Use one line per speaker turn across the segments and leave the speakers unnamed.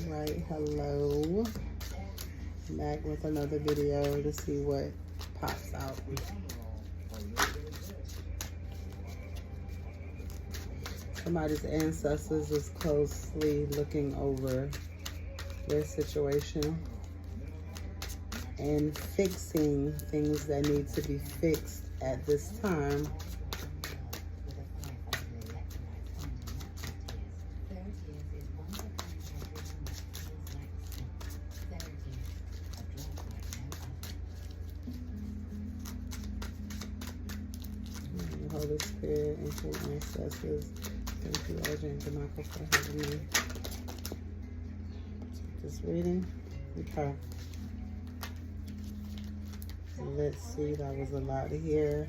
Right, hello. Back with another video to see what pops out. Somebody's ancestors is closely looking over their situation and fixing things that need to be fixed at this time. Holy Spirit, ancient ancestors, thank you, Argent Demako, for having me. Just reading. Okay. Let's see, that was a lot here.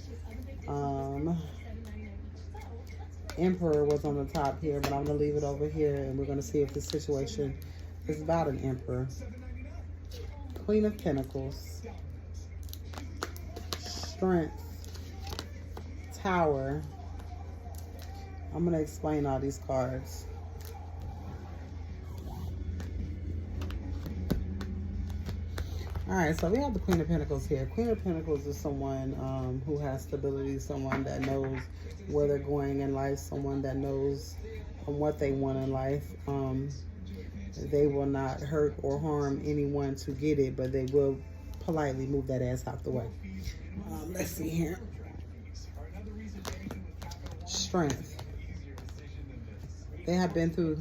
Emperor was on the top here, but I'm going to leave it over here, and we're going to see if this situation is about an emperor. Queen of Pentacles. Strength. Tower. I'm going to explain all these cards. All right, so we have the Queen of Pentacles here. Queen of Pentacles is someone who has stability, someone that knows where they're going in life, someone that knows what they want in life. They will not hurt or harm anyone to get it, but they will politely move that ass out the way. Let's see here. Strength. They have been through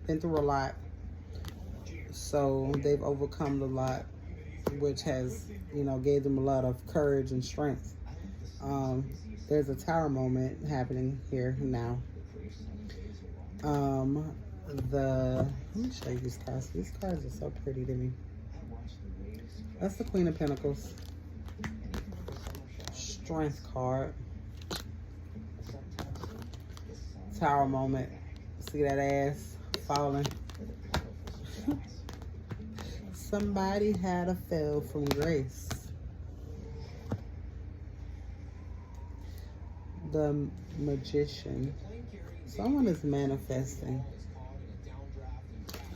a lot, so they've overcome a lot, which has, gave them a lot of courage and strength. There's a tower moment happening here now. Let me show you these cards. These cards are so pretty to me. That's the Queen of Pentacles. Strength card. Tower moment. See that ass falling? Somebody had a fell from grace. The Magician. Someone is manifesting.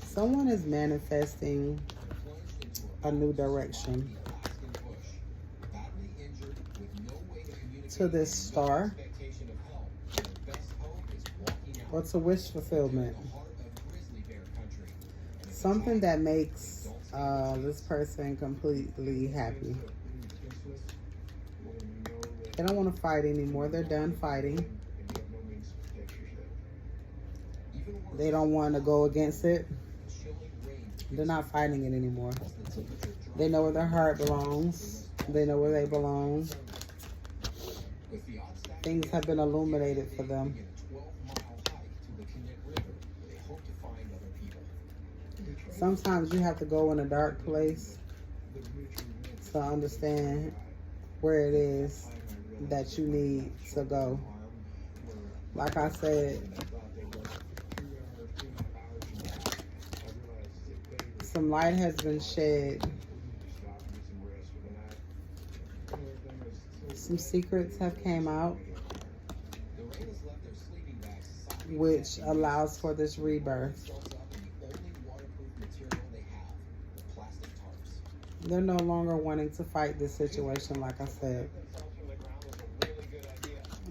Someone is manifesting a new direction. To this star. What's a wish fulfillment? Something that makes this person completely happy. They don't want to fight anymore. They're done fighting. They don't want to go against it. They're not fighting it anymore. They know where their heart belongs. They know where they belong. Things have been illuminated for them. Sometimes you have to go in a dark place to understand where it is that you need to go. Like I said, some light has been shed. Some secrets have came out, which allows for this rebirth. They're no longer wanting to fight this situation, like I said.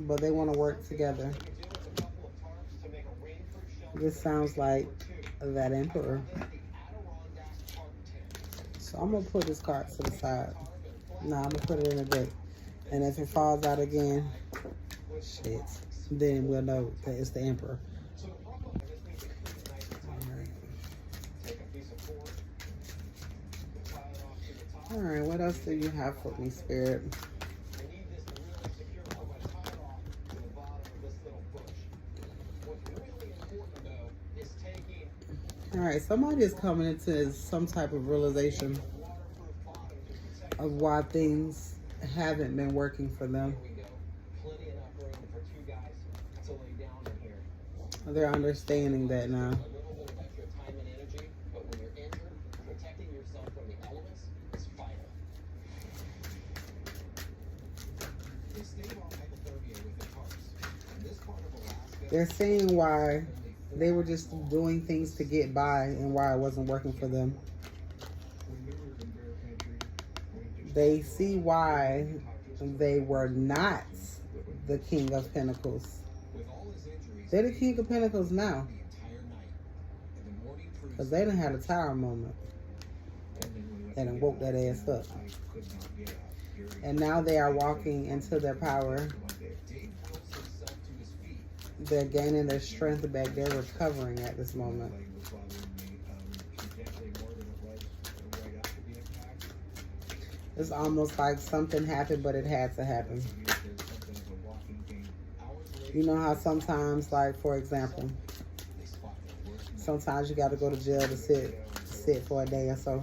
But they want to work together. This sounds like that Emperor. So I'm going to put this card to the side. Now I'm going to put it in the deck. And if it falls out again, shit, then we'll know that it's the Emperor. All right, what else do you have for me, Spirit? All right, somebody is coming into some type of realization of why things haven't been working for them. They're understanding that now. They're seeing why they were just doing things to get by and why it wasn't working for them. They see why they were not the King of Pentacles. They're the King of Pentacles now. Because they done had a tower moment. They done woke that ass up. And now they are walking into their power. They're gaining their strength back. They're recovering at this moment. It's almost like something happened, but it had to happen. You know how sometimes, like, for example, sometimes you got to go to jail to sit for a day or so.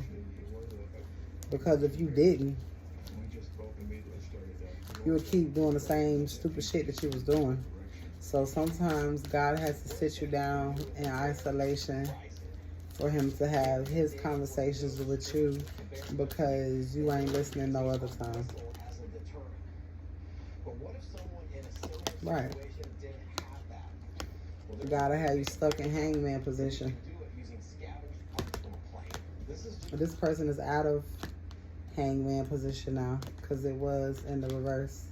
Because if you didn't, you would keep doing the same stupid shit that you was doing. So sometimes God has to sit you down in isolation for him to have his conversations with you, because you ain't listening no other time. Right. You gotta have you stuck in hangman position. This person is out of hangman position now because it was in the reverse.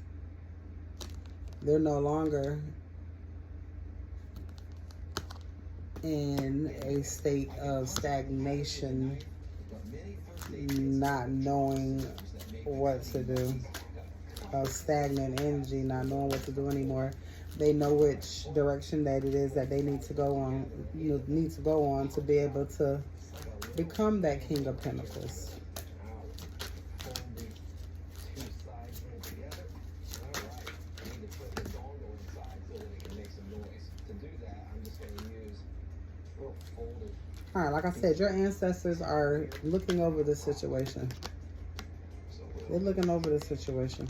They're no longer in a state of stagnation, not knowing what to do, of stagnant energy, not knowing what to do anymore. They know which direction that it is that they need to go on, to be able to become that King of Pentacles. All right, like I said, your ancestors are looking over the situation. They're looking over the situation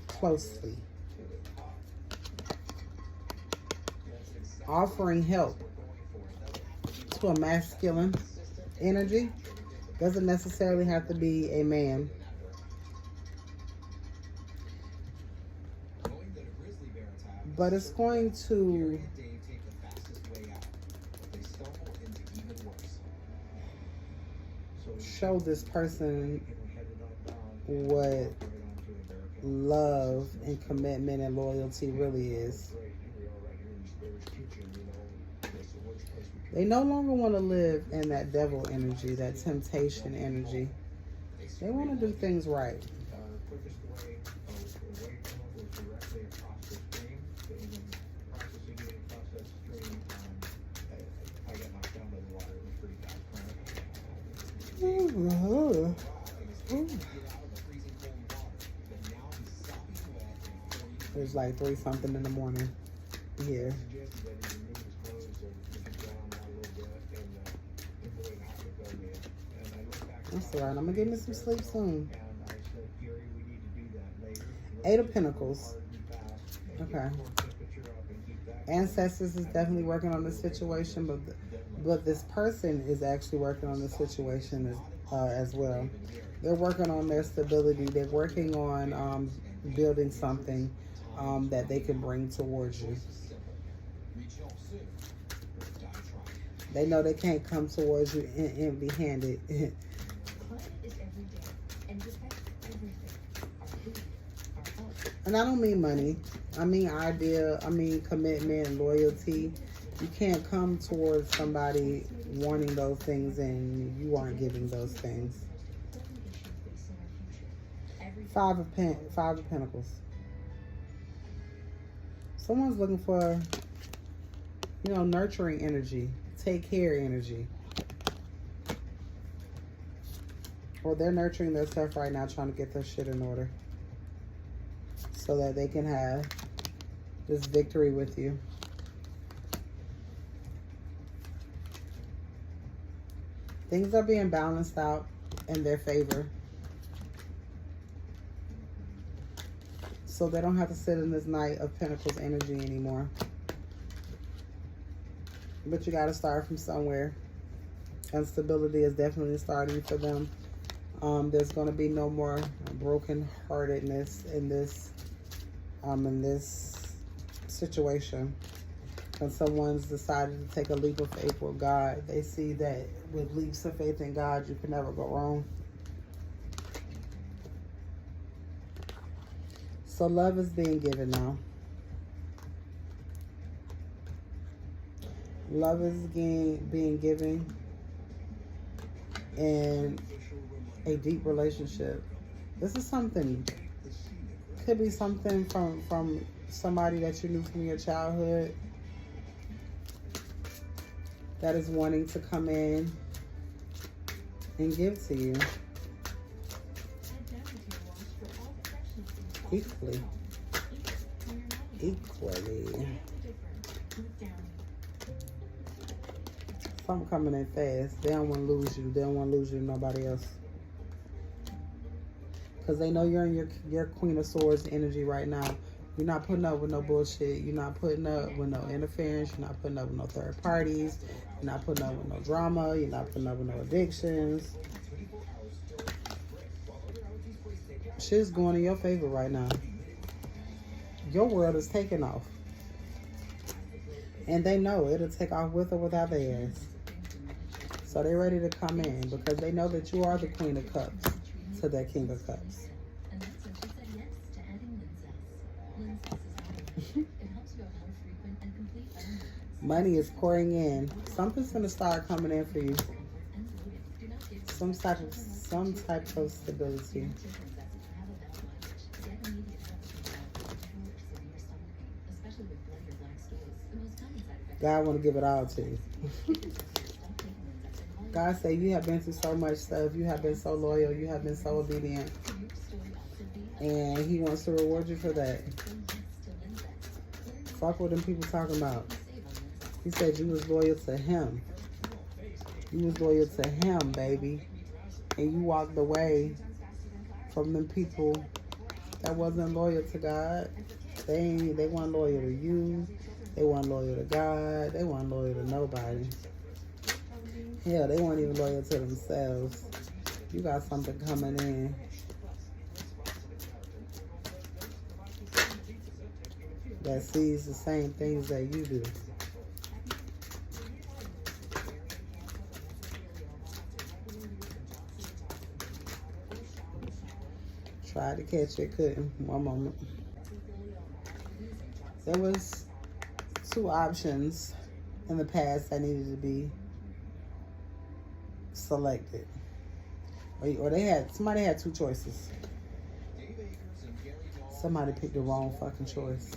closely. Offering help to a masculine energy. Doesn't necessarily have to be a man. But it's going to show this person what love and commitment and loyalty really is. They no longer want to live in that devil energy, that temptation energy. They want to do things right. It's like 3 something in the morning here. That's all right. I'm going to get me some sleep soon. 8 of Pentacles. Okay. Ancestors is definitely working on this situation, but this person is actually working on the situation as well. They're working on their stability. They're working on building something that they can bring towards you. They know they can't come towards you empty-handed. And I don't mean money. I mean idea. I mean commitment and loyalty. You can't come towards somebody wanting those things and you aren't giving those things. 5 of Pentacles. Someone's looking for, nurturing energy, take care energy. Or they're nurturing their stuff right now, trying to get their shit in order, so that they can have this victory with you. Things are being balanced out in their favor, so they don't have to sit in this Knight of Pentacles energy anymore. But you got to start from somewhere. And stability is definitely starting for them. There's going to be no more brokenheartedness in this situation. When someone's decided to take a leap of faith with God, they see that with leaps of faith in God, you can never go wrong. So love is being given now. Love is being given in a deep relationship. This is something, could be something from somebody that you knew from your childhood that is wanting to come in and give to you equally. Something coming in fast. They don't want to lose you. They don't want to lose you to nobody else. Because they know you're in your Queen of Swords energy right now. You're not putting up with no bullshit. You're not putting up with no interference. You're not putting up with no third parties. You're not putting up with no drama. You're not putting up with no addictions. Shit's going in your favor right now. Your world is taking off. And they know it'll take off with or without their ass. So they're ready to come in because they know that you are the Queen of Cups to their King of Cups. Money is pouring in. Something's gonna start coming in for you. Some type of stability. God want to give it all to you. God say you have been through so much stuff. You have been so loyal. You have been so obedient. And he wants to reward you for that. Fuck what them people talking about. He said you was loyal to him. You was loyal to him, baby. And you walked away from them people that wasn't loyal to God. They weren't loyal to you. They weren't loyal to God. They weren't loyal to nobody. Hell, they weren't even loyal to themselves. You got something coming in. That sees the same things that you do. Tried to catch it, couldn't. One moment. There was 2 options in the past that needed to be selected. Or somebody had 2 choices. Somebody picked the wrong fucking choice.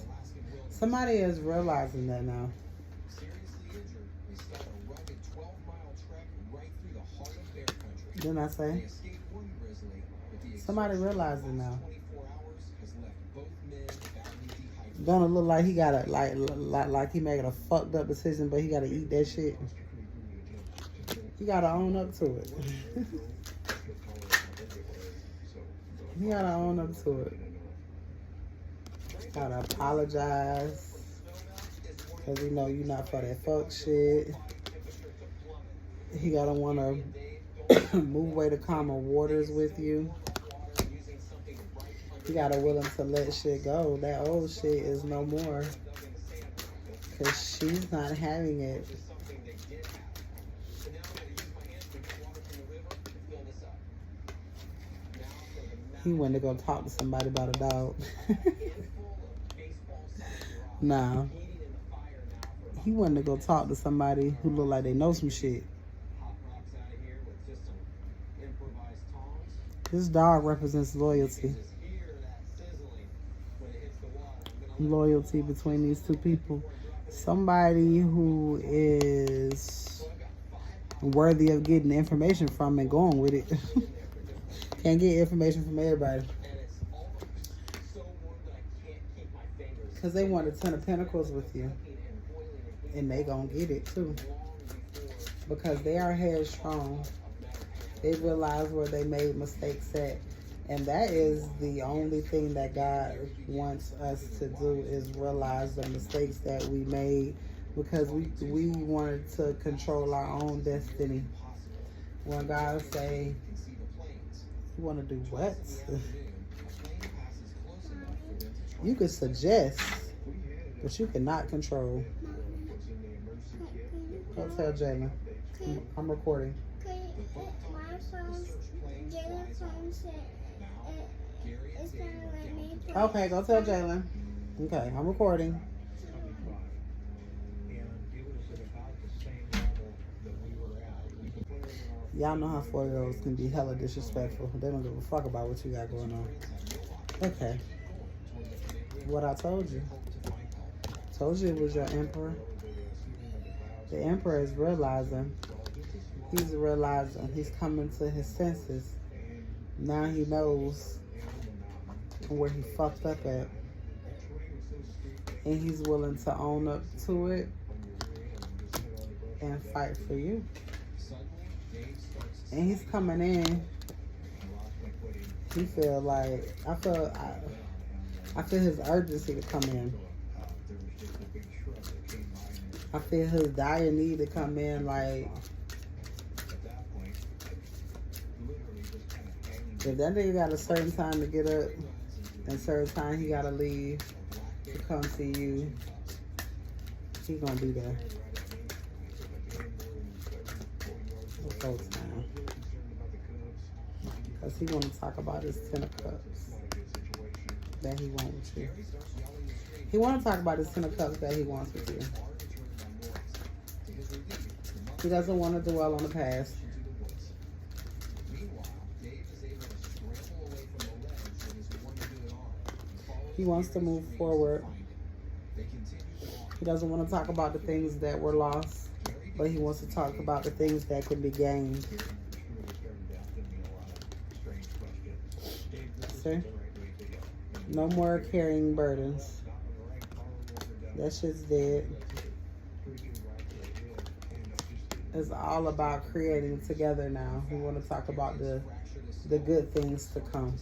Somebody is realizing that now. Didn't I say? Somebody realizing now. Gonna look like he got like he making a fucked up decision, but he gotta eat that shit. He gotta own up to it. He gotta own up to it. Gotta apologize. Cause you know you're not for that fuck shit. He gotta wanna move away to calmer waters with you. You gotta willing to let shit go. That old shit is no more. Cause she's not having it. He went to go talk to somebody about a dog. Nah. He went to go talk to somebody who looked like they know some shit. This dog represents loyalty. Loyalty between these 2 people. Somebody who is worthy of getting information from and going with it. Can't get information from everybody. Because they want a 10 of Pentacles with you. And they gonna get it too. Because they are headstrong. They realize where they made mistakes at. And that is the only thing that God wants us to do, is realize the mistakes that we made, because we wanted to control our own destiny. When God say, you want to do what? You could suggest, but you cannot control. Go tell Jalen. I'm recording.
My phone, Jalen's phone said it's gonna let me.
Okay, go tell Jalen. Okay, I'm recording. Y'all know how 4-year-olds can be hella disrespectful. They don't give a fuck about what you got going on. Okay. What I told you. Told you it was your emperor. The emperor is realizing. He's realizing. He's coming to his senses. Now he knows where he fucked up at. And he's willing to own up to it and fight for you. And he's coming in. He feel like I feel his urgency to come in. I feel his dire need to come in. Like, if that nigga got a certain time to get up and certain time he gotta leave to come see you, he gonna be there. The whole time. Because he want to talk about his 10 of cups that he wants with you. He want to talk about his 10 of cups that he wants with you. He doesn't want to dwell on the past. He wants to move forward. He doesn't want to talk about the things that were lost, but he wants to talk about the things that can be gained. See? No more carrying burdens. That shit's dead. It's all about creating together now. We want to talk about the good things to come.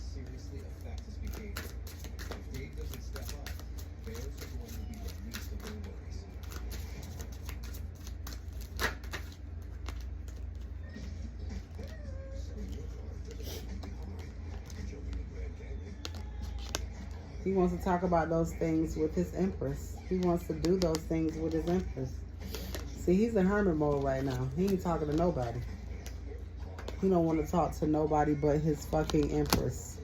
He wants to talk about those things with his empress. He wants to do those things with his empress. See, he's in hermit mode right now. He ain't talking to nobody. He don't want to talk to nobody but his fucking empress.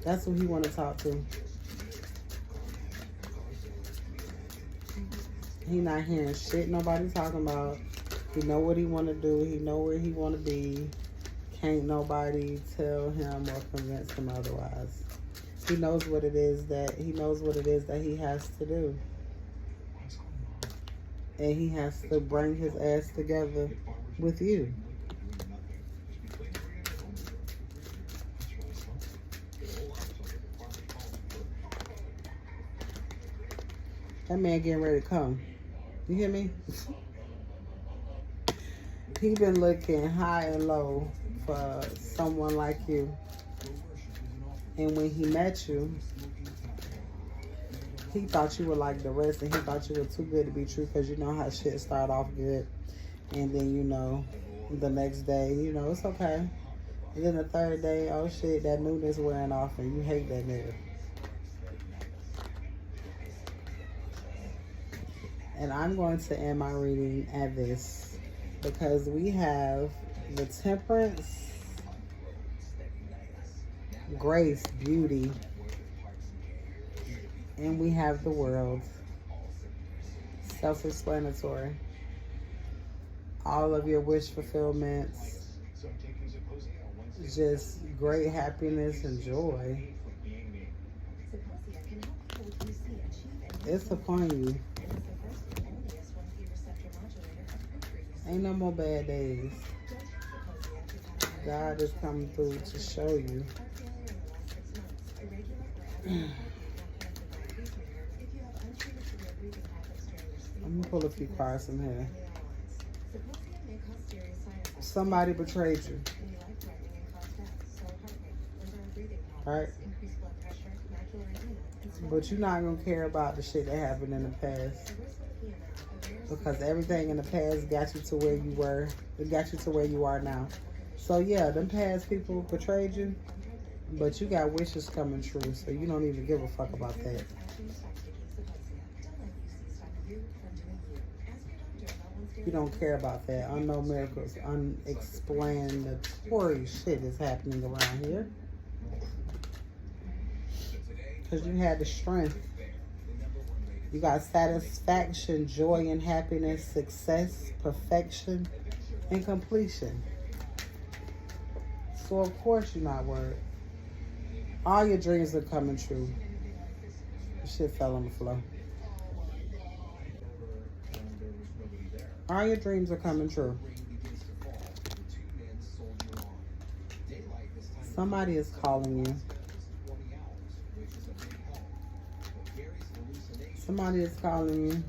That's who he want to talk to. He not hearing shit nobody talking about. He know what he want to do. He know where he want to be. Can't nobody tell him or convince him otherwise. He knows what it is that he has to do. And he has to bring his ass together with you. That man getting ready to come. You hear me? He been looking high and low for someone like you. And when he met you, he thought you were like the rest, and he thought you were too good to be true, because you know how shit start off good. And then, you know, the next day, you know, it's okay. And then the third day, oh shit, that newness wearing off and you hate that nigga. And I'm going to end my reading at this, because we have the Temperance, Grace, Beauty, and we have the World. Self-explanatory. All of your wish fulfillments, just great happiness and joy. It's upon you. Ain't no more bad days. God is coming through to show you. Let me pull a few cards from here. Somebody betrayed you. Right? But you're not going to care about the shit that happened in the past. Because everything in the past got you to where you were. It got you to where you are now. So yeah, them past people betrayed you. But you got wishes coming true. So you don't even give a fuck about that. You don't care about that. Unknown miracles, unexplanatory shit is happening around here. Because you had the strength. You got satisfaction, joy, and happiness, success, perfection, and completion. So of course you're not worried. All your dreams are coming true. Shit fell on the floor. All your dreams are coming true. Somebody is calling you. Somebody is calling you.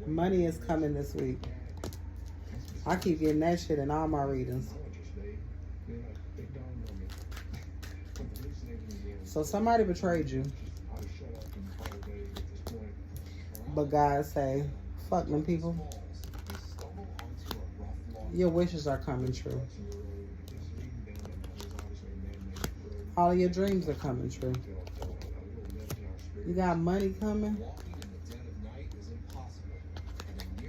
Money is coming this week. I keep getting that shit in all my readings. So somebody betrayed you. But God say, fuck them people. Your wishes are coming true. All of your dreams are coming true. You got money coming.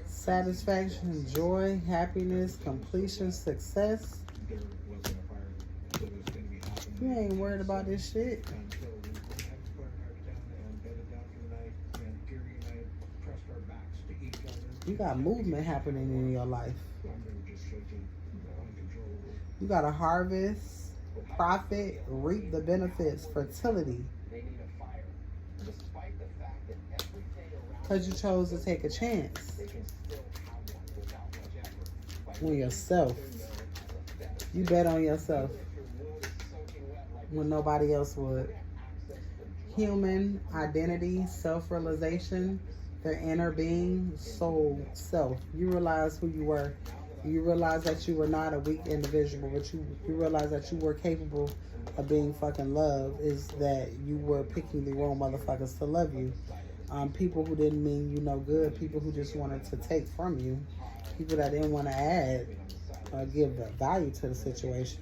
Satisfaction, joy, happiness, completion, success. You ain't worried about this shit. You got movement happening in your life. You got to harvest, profit, reap the benefits, fertility. Because you chose to take a chance on yourself. You bet on yourself when nobody else would. Human identity, self-realization, their inner being, soul, self. You realize who you were. You realize that you were not a weak individual, but you realize that you were capable of being fucking loved. Is that you were picking the wrong motherfuckers to love you. People who didn't mean you no good. People who just wanted to take from you. People that didn't want to add or give the value to the situation.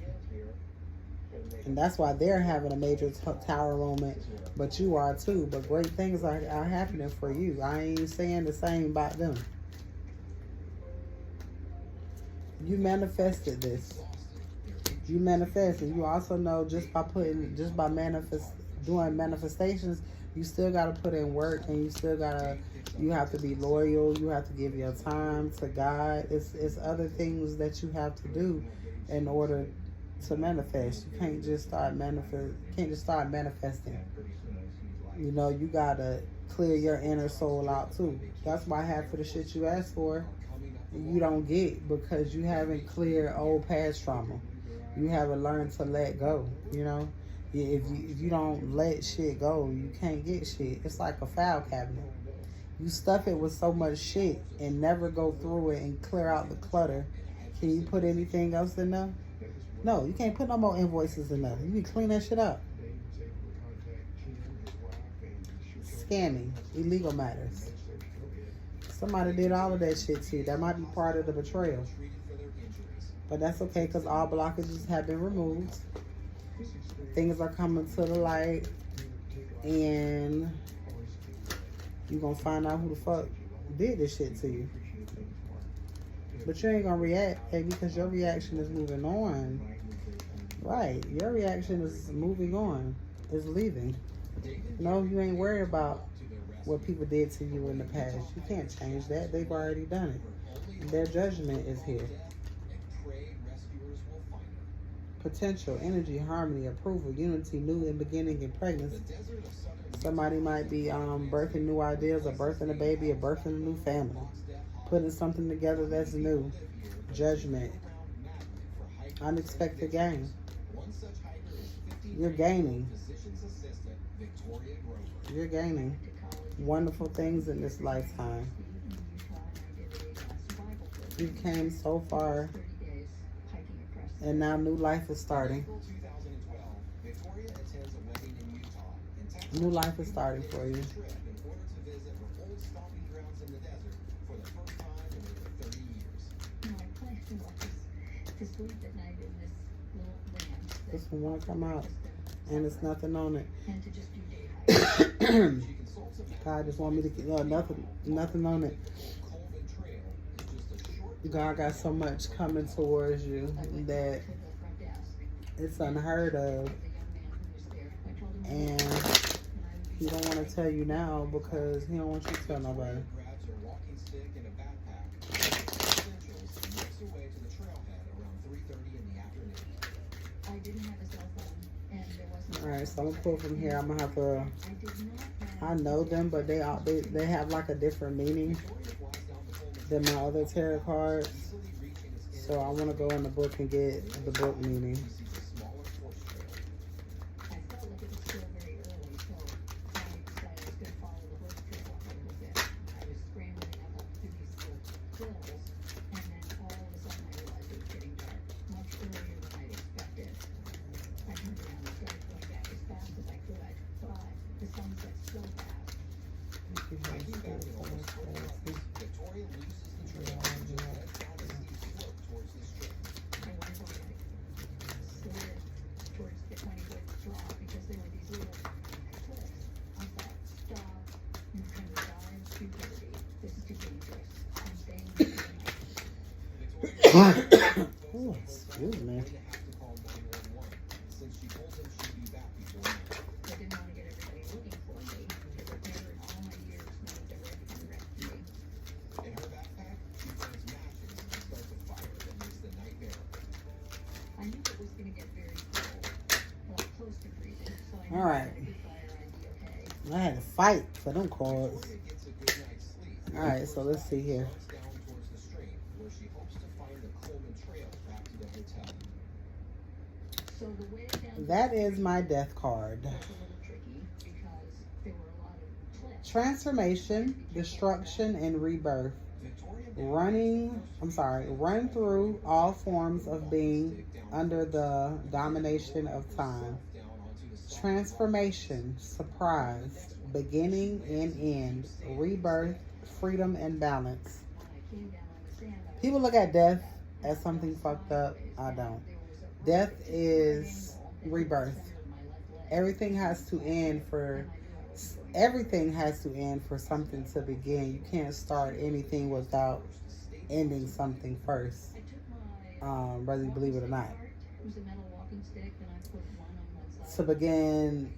And that's why they're having a major tower moment, but you are too. But great things are happening for you. I ain't saying the same about them. You manifested this. You manifested. You also know just by doing manifestations, you still gotta put in work, and you have to be loyal. You have to give your time to God. It's other things that you have to do in order to manifest. You can't just start manifesting. You know, you gotta clear your inner soul out too. That's why half of the shit you ask for, you don't get, because you haven't cleared old past trauma. You haven't learned to let go. You know, if you don't let shit go, you can't get shit. It's like a file cabinet. You stuff it with so much shit and never go through it and clear out the clutter. Can you put anything else in there? No, you can't put no more invoices in there. You need to clean that shit up. Scamming, illegal matters. Somebody did all of that shit to you. That might be part of the betrayal. But that's okay, because all blockages have been removed. Things are coming to the light. And you're going to find out who the fuck did this shit to you. But you ain't going to react, baby, because your reaction is moving on. Right. Your reaction is moving on. Is leaving. No, you ain't worried about what people did to you in the past. You can't change that. They've already done it. Their judgment is here. Potential, energy, harmony, approval, unity, new and beginning, and pregnancy. Somebody might be birthing new ideas, or birthing a baby, or birthing a new family. Putting something together that's new. Judgment. Unexpected gain. You're gaining. You're gaining wonderful things in this lifetime. You came so far, and now new life is starting. New life is starting for you. This one won't come out, and it's nothing on it. God just want me to nothing on it. God got so much coming towards you that it's unheard of, and he don't want to tell you now because he don't want you to tell nobody. All right, so I'm gonna pull from here. I'm gonna have to. I know them, but they have like a different meaning than my other tarot cards. So I want to go in the book and get the book meaning. Oh, excuse me. All right. I had to fight for them cards. All right, so let's see here. That is my death card. Transformation, destruction, and rebirth. Run through all forms of being under the domination of time. Transformation, surprise, beginning and end, rebirth, freedom, and balance. People look at death as something fucked up. I don't. Death is rebirth. Everything has to end for something to begin. You can't start anything without ending something first, whether you believe it or not. To begin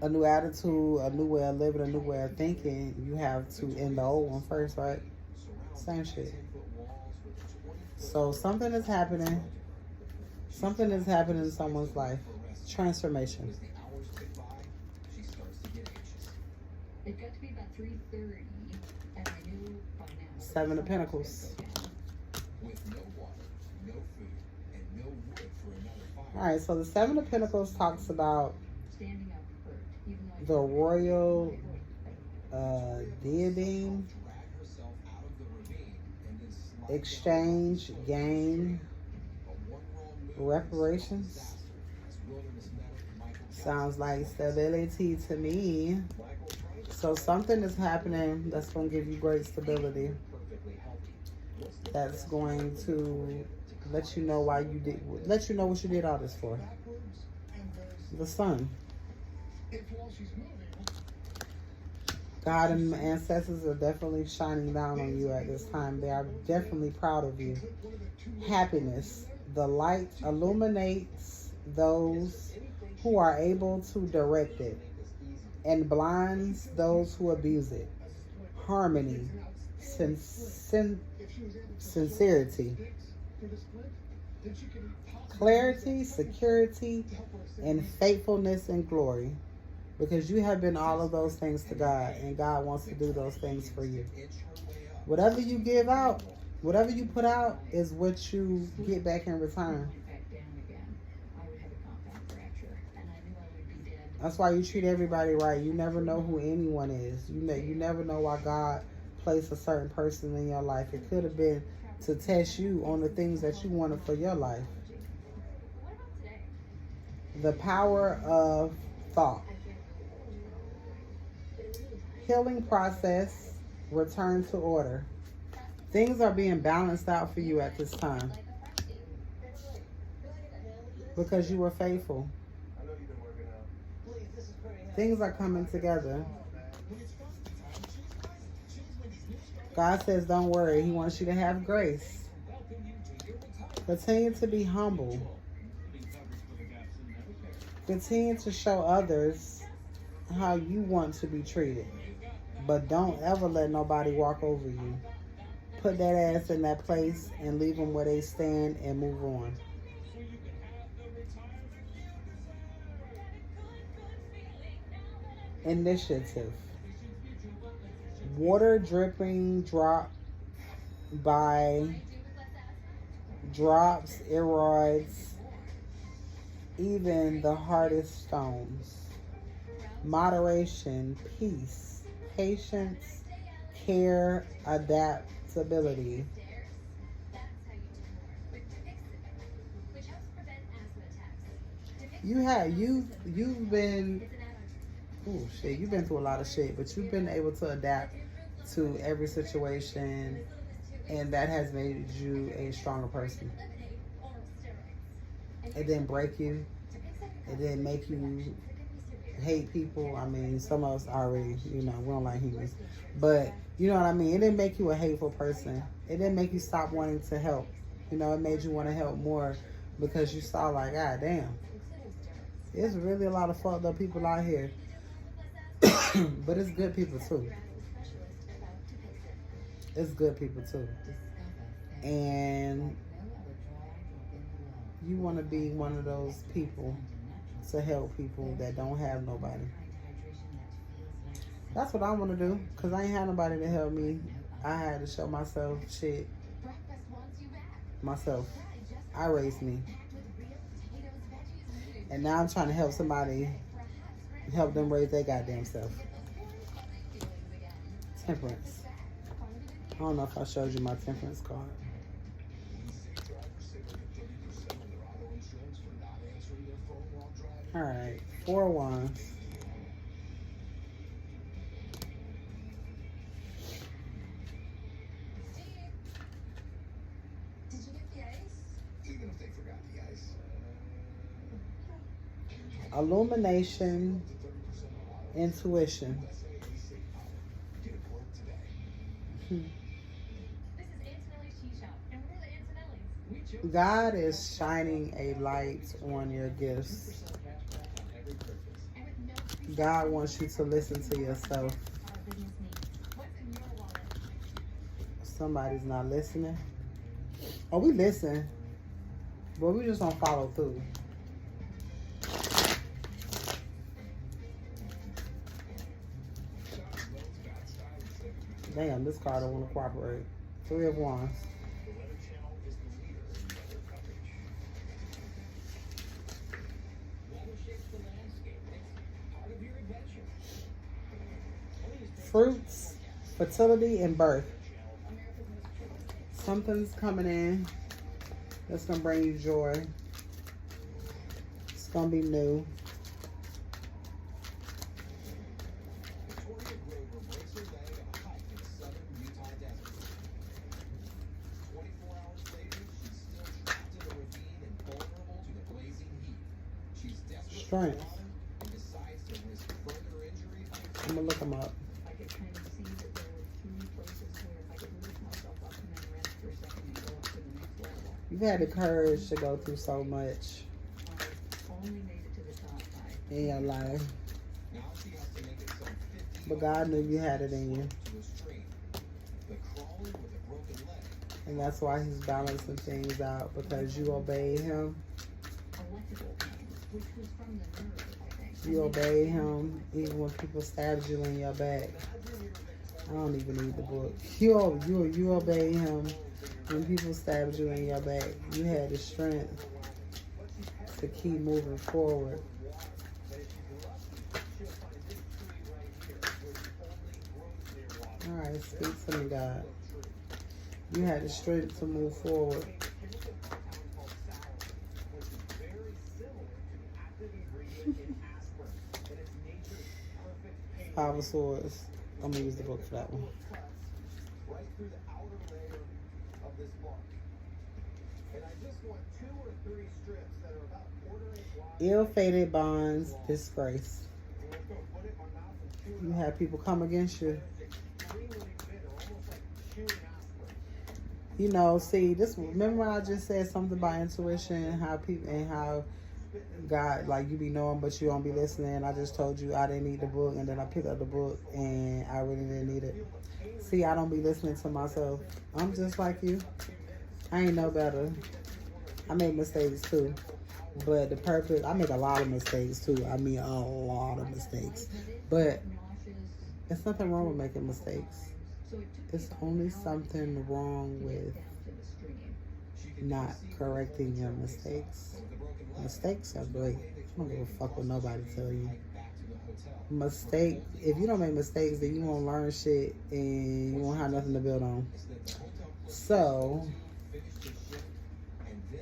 a new attitude, a new way of living, a new way of thinking, you have to end the old one first, right? Same shit. So something is happening. Something is happening in someone's life. Transformation. Seven of Pentacles. All right, so the Seven of Pentacles talks about the royal diadem, exchange, gain, reparations. Sounds like stability to me. So something is happening that's going to give you great stability. That's going to let you know what you did all this for. The Sun. God and ancestors are definitely shining down on you at this time. They are definitely proud of you. Happiness. The light illuminates those who are able to direct it and blinds those who abuse it. Harmony. Sincerity. Clarity, security, and faithfulness and glory. Because you have been all of those things to God, and God wants to do those things for you. Whatever you give out, whatever you put out is what you get back in return. That's why you treat everybody right. You never know who anyone is. You never know why God placed a certain person in your life. It could have been to test you on the things that you wanted for your life. The power of thought. Healing process, return to order. Things are being balanced out for you at this time because you were faithful. Things are coming together. God says, don't worry. He wants you to have grace. Continue to be humble. Continue to show others how you want to be treated. But don't ever let nobody walk over you. Put that ass in that place and leave them where they stand and move on. Initiative. Water dripping drop by drops, erodes, even the hardest stones. Moderation, peace, patience, care, adaptability. You've been you've been through a lot of shit, but you've been able to adapt to every situation, and that has made you a stronger person. It didn't break you. It didn't make you hate people. I mean, some of us already, we don't like humans. But, you know what I mean? It didn't make you a hateful person. It didn't make you stop wanting to help. It made you want to help more because you saw like, God damn. There's really a lot of fucked up people out here. But it's good people too. It's good people too. And you want to be one of those people to help people that don't have nobody. That's what I want to do, because I ain't had nobody to help me. I had to show myself shit myself. I raised me. And now I'm trying to help somebody, help them raise their goddamn self. Temperance. I don't know if I showed you my temperance card. All right, 4 wands.
Did you get the ice? Even if they forgot the ice.
Illumination, intuition. God is shining a light on your gifts. God wants you to listen to yourself. Somebody's not listening. Oh, we listen, but we just don't follow through. Damn, this card don't want to cooperate. 3 of Wands. Fruits, fertility, and birth. Something's coming in that's going to bring you joy. It's going to be new. Strength. I'm going to look them up. You've had the courage to go through so much in your life. But God knew you had it in you. And that's why He's balancing things out, because you obeyed Him. You obeyed Him even when people stabbed you in your back. I don't even need the book. You obeyed Him when people stabbed you in your back. You had the strength to keep moving forward. All right, speak to me, God. You had the strength to move forward. Five of Swords. I'm gonna use the book for that one.
Right through the outer layer of this bark. And I just want 2 or 3 strips that are about 1/4 inch wide.
Ill-fated bonds, disgrace.
Let's go.
You have people come against you. You know, see, this. Remember I just said something about intuition and how people and how God, like, you be knowing, but you don't be listening. I just told you I didn't need the book, and then I picked up the book, and I really didn't need it. See, I don't be listening to myself. I'm just like you. I ain't no better. I make mistakes too, but the purpose, I make a lot of mistakes too. I mean, a lot of mistakes, but there's nothing wrong with making mistakes. It's only something wrong with not correcting your mistakes. Mistakes are great. I don't give a fuck what nobody tell you. Mistake. If you don't make mistakes, then you won't learn shit and you won't have nothing to build on. So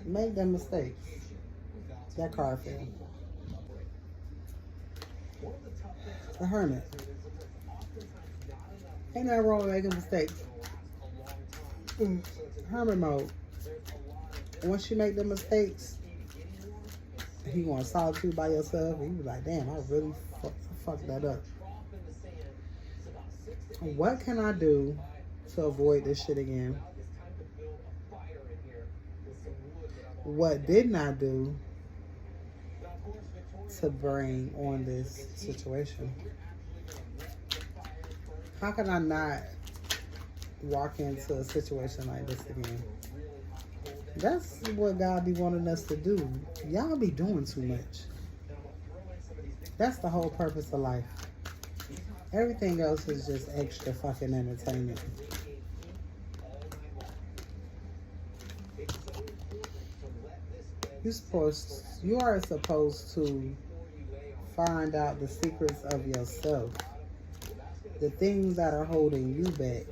make them mistakes. That car fell. The hermit. Ain't nothing wrong with making mistakes. Hermit mode. Once you make the mistakes, you want solitude by yourself, and you be like, damn, I really fucked that up. What can I do to avoid this shit again? What didn't I do to bring on this situation? How can I not walk into a situation like this again? That's what God be wanting us to do. Y'all be doing too much. That's the whole purpose of life. Everything else is just extra fucking entertainment. You are supposed to find out the secrets of yourself. The things that are holding you back.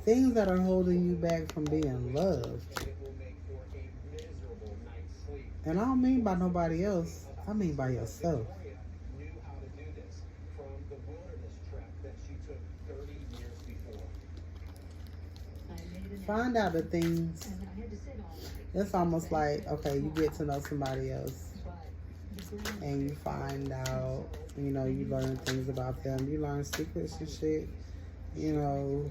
Things that are holding you back from being loved. And I don't mean by nobody else. I mean by yourself. Find out the things. It's almost like, okay, you get to know somebody else and you find out, you know, you learn things about them. You learn secrets and shit. You know,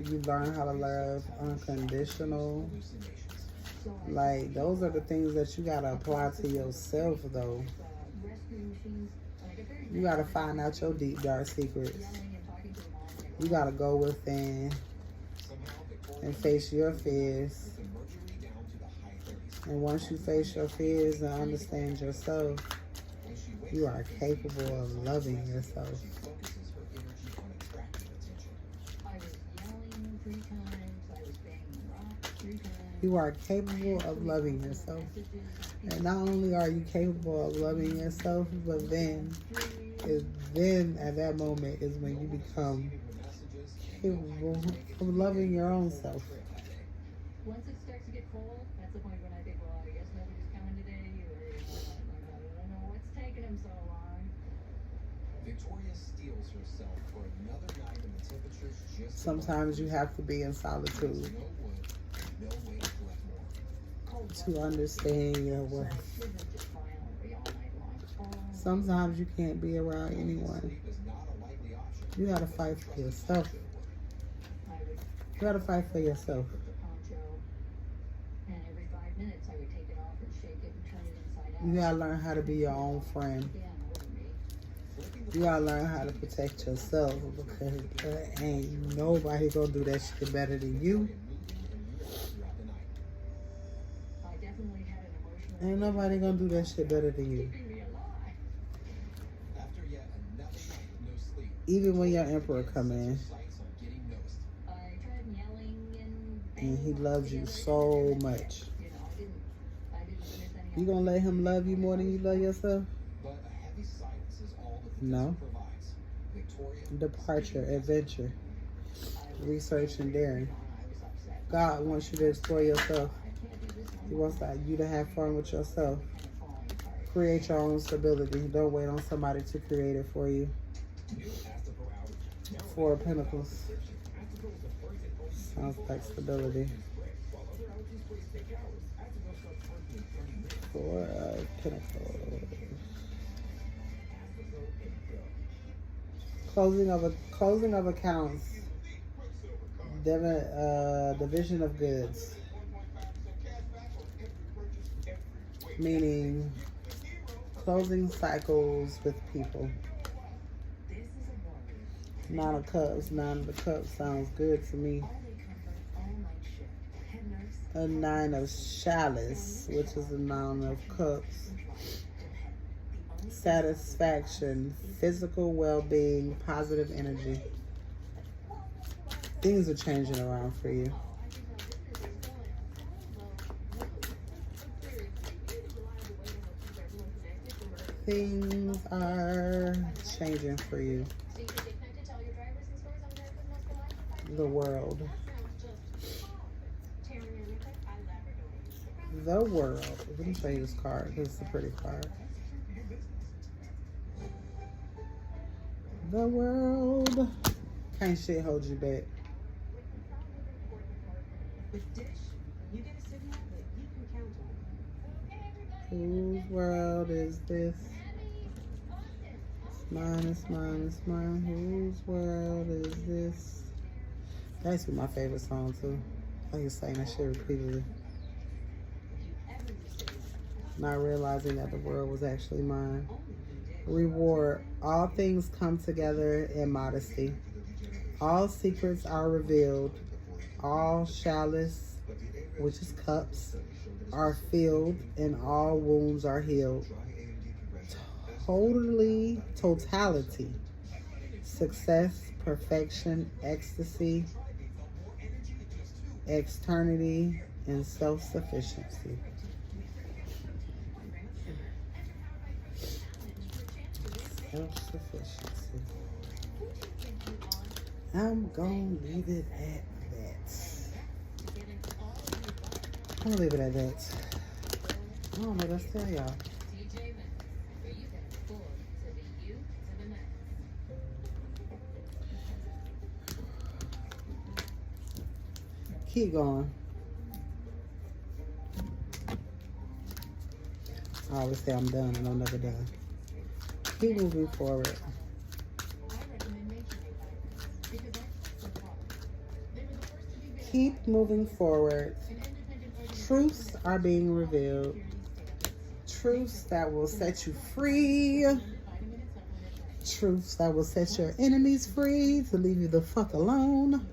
you learn how to love unconditional. Like, those are the things that you gotta apply to yourself, though. You gotta find out your deep, dark secrets. You gotta go within and face your fears. And once you face your fears and understand yourself, you are capable of loving yourself. You are capable of loving yourself. And not only are you capable of loving yourself, but then at that moment is when you become capable of loving your own self.
Once it starts to get cold, that's the point when I think, well, I guess nobody's coming today, or I don't know what's taking them so long.
Victoria steels herself for another night and the temperature's just
Sometimes you have to be in solitude
no wood, no way to collect more.
to understand your worth.
Isn't just violently all night long.
Sometimes you can't be around anyone.
Sleep is not a likely option.
You gotta fight for yourself.
I would
You gotta fight for yourself.
put the poncho, and every 5 minutes I would take it off and shake it and turn it inside out.
You gotta learn how to be your own friend.
Again, over me.
You gotta learn how to protect yourself, because ain't nobody gonna do that shit better than you.
I definitely had an emotional
Ain't nobody gonna do that shit better than you.
keeping me alive.
After yet another night with no sleep,
Even when your emperor come in
sights are getting noticed.
I tried yelling
and he loves you so much,
You know, I didn't miss any.
you gonna let him love you more than you love yourself?
But a heavy silence is all that the
No.
desert provides. Victoria
Departure, adventure, research, and daring.
I was upset.
God wants you to explore yourself.
I can't do this
He wants you to have fun with yourself.
and falling apart.
Create your own stability. Don't wait on somebody to create it for you. Four of Pentacles. Sounds like stability. Four of Pentacles. Closing of accounts. Division of goods. Meaning closing cycles with people. Nine of Cups. Nine of the Cups sounds good to me. A Nine of Chalice, which is the Nine of Cups. Satisfaction, physical well-being, positive energy. Things are changing around for you. Things are changing for you. The world. The world. Let me show you this card. This is a pretty card. The world. Can't shit hold you back. Whose world is this? It's mine, it's mine, it's mine. Whose world is this? That used to be my favorite song too. I used to sing that shit repeatedly. Not realizing that the world was actually mine. Reward. All things come together in modesty. All secrets are revealed. All chalice, which is cups, are filled, and all wounds are healed. Totality. Success, perfection, ecstasy, externity, and self-sufficiency. Self-sufficiency. I'm gonna leave it at that. I'm gonna leave it at that. I don't know what to tell y'all. Keep going. I always say I'm done and I'm never done. Keep moving forward. Keep moving forward. Truths are being revealed. Truths that will set you free. Truths that will set your enemies free to leave you the fuck alone.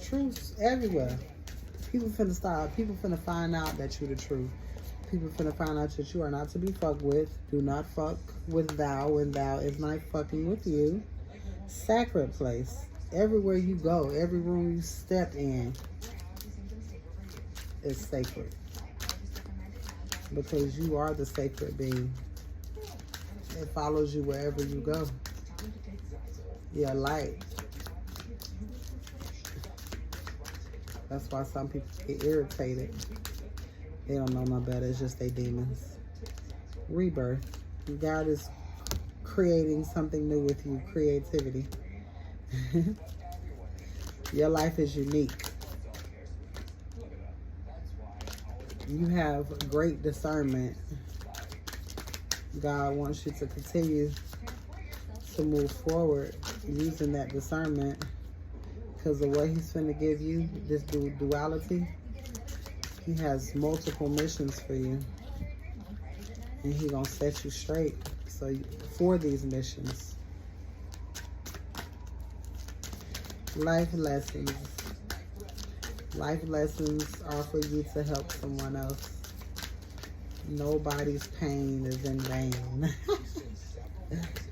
Truths everywhere. People finna stop. People finna find out that you're the truth. People finna find out that you are not to be fucked with. Do not fuck with thou when thou is not fucking with you. Sacred place. Everywhere you go, every room you step in is sacred. Because you are the sacred being. It follows you wherever you go. Your light. That's why some people get irritated. They don't know no better. It's just they demons. Rebirth. God is creating something new with you. Creativity. Your life is unique. You have great discernment. God wants you to continue to move forward using that discernment. Because of what he's finna give you, this duality, he has multiple missions for you. And he gonna set you straight for these missions. Life lessons. Life lessons are for you to help someone else. Nobody's pain is in vain.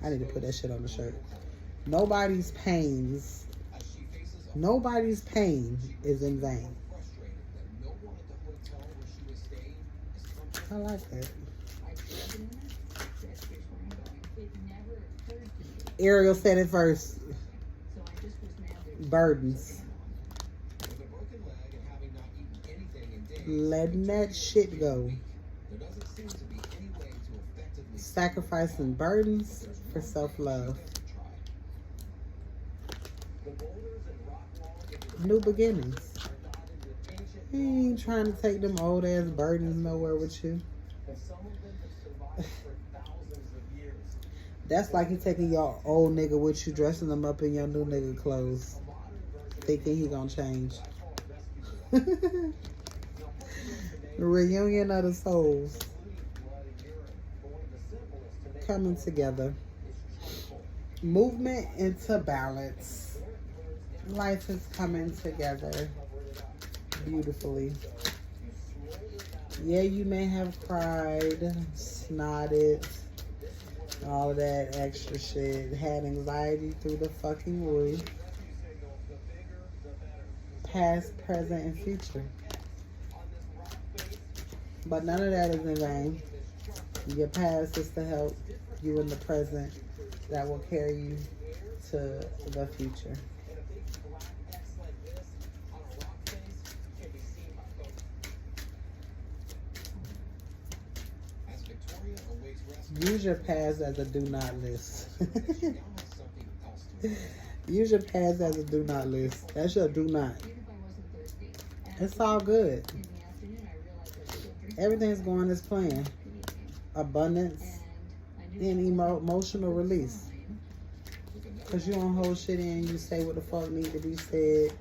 I need to put that shit on the shirt. Nobody's pain is in vain. I like that. Ariel said it first. Burdens. Letting that shit go. Sacrificing burdens for self-love. New beginnings. He ain't trying to take them old ass burdens nowhere with you.
And some of them have survived for thousands of years.
That's like you taking your old nigga with you, dressing him up in your new nigga clothes,
A modern version
thinking he gonna change.
I call it rescue blood. Now, first
The reunion of the souls
including blood and urine, but one of the simplest to make
coming together.
is charcoal.
Movement into balance. Life is coming together beautifully. Yeah, you may have cried, snotted, all of that extra shit, had anxiety through the fucking roof, past, present, and future. But none of that is in vain. Your past is to help you in the present that will carry you to the future. Use your past as a do not list. Use your past as a do not list. That's your do not.
Even if I wasn't thirsty.
It's all good.
In the afternoon, I realized I was still drinking.
Everything's going as planned.
And
Abundance
I knew
and
that was
emotional release.
fine.
Because you don't hold shit in, you say what the fuck need to be said,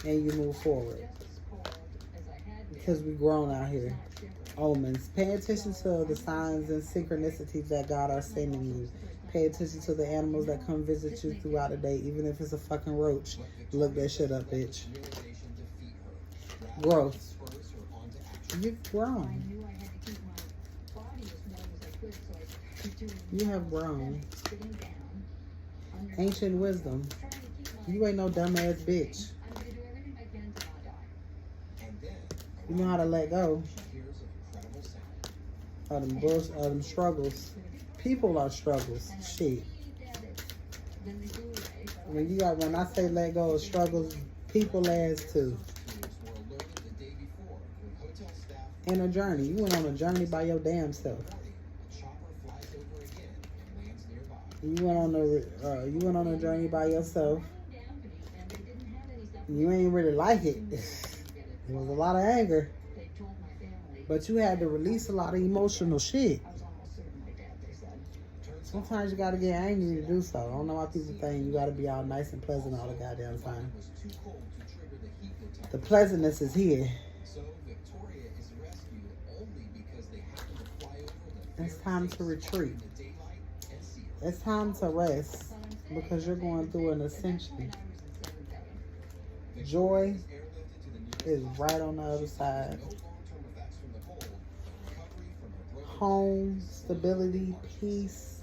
and you move forward.
Just as cold as I had been.
Because we grown out here.
Not shivering.
Omens. Pay attention to the signs and synchronicities that God are sending you. Pay attention to the animals that come visit you throughout the day, even if it's a fucking roach. Look that shit up, bitch. Growth. You've
I
grown.
knew I had to keep my body as warm as I could, so I kept doing
You have grown.
sitting down, under
Ancient wisdom.
trying to keep my
You ain't no dumbass bitch.
I'm gonna do everything I can to not die.
You know how to let go of them bullshit, of them struggles. People are struggles.
And I
Shit.
believe that it's then they go away. But
When I say let go of struggles, people as too. In a journey. You went on a journey by your damn self. You went on a journey by yourself.
down to me, and they didn't have any stuff.
You ain't really like it. There was a lot of anger.
They told my family.
But you had to release a lot of emotional shit.
I was almost certain my dad, they said.
Sometimes you gotta get angry to do so. I don't know why people think you gotta be all nice and pleasant all the goddamn time. The pleasantness is here. It's time to retreat. It's time to rest because you're going through an ascension. Joy is right on the other side. Home, stability, peace,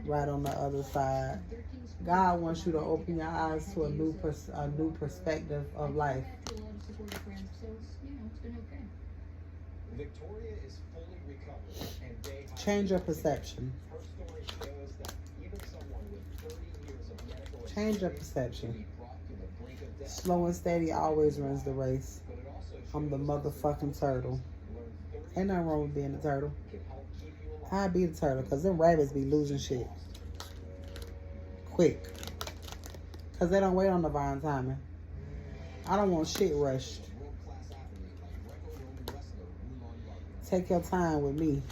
right on the other side. God wants you to open your eyes to a new perspective of life.
Victoria is fully recovered, and they have
Change your perception.
her story shows that even someone with 30 years of medical
Change your
experience
perception.
can be brought to the brink of death.
Slow and steady always runs the race.
But it also
I'm the motherfucking turtle.
learn 30
Ain't nothing wrong with being a turtle.
can help keep you alive.
I be the turtle because them rabbits be losing shit quick. Because they don't wait on divine timing. I don't want shit rushed.
World-class athlete like Greco-Roman wrestler Rulon Gardner.
Take your time with me.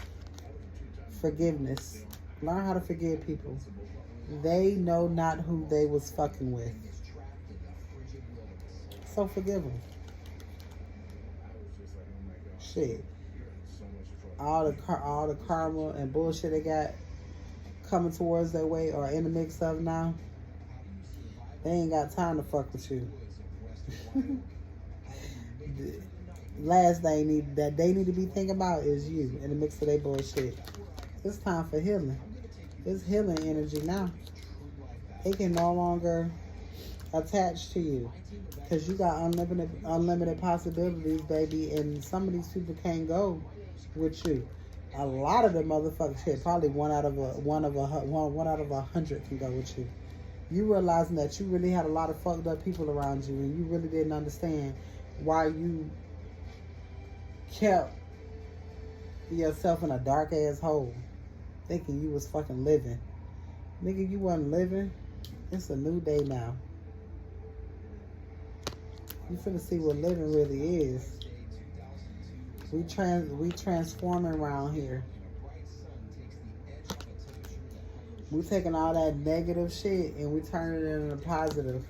Forgiveness. Learn how to forgive people. They know not who they was fucking with.
Is trapped in the frigid wilderness.
So forgive them. Shit. All the karma and bullshit they got coming towards their way or in the mix of now, they ain't got time to fuck with you. The last thing that they need to be thinking about is you in the mix of their bullshit. It's time for healing. It's healing energy now. It can no longer attach to you because you got unlimited possibilities, baby, and some of these people can't go with you. A lot of the motherfuckers shit, probably one out of a 100 can go with you. You realizing that you really had a lot of fucked up people around you, and you really didn't understand why you kept yourself in a dark ass hole, thinking you was fucking living. Nigga, you wasn't living. It's a new day now. You finna see what living really is. We transforming around here. We taking all that negative shit and we turning it into positive.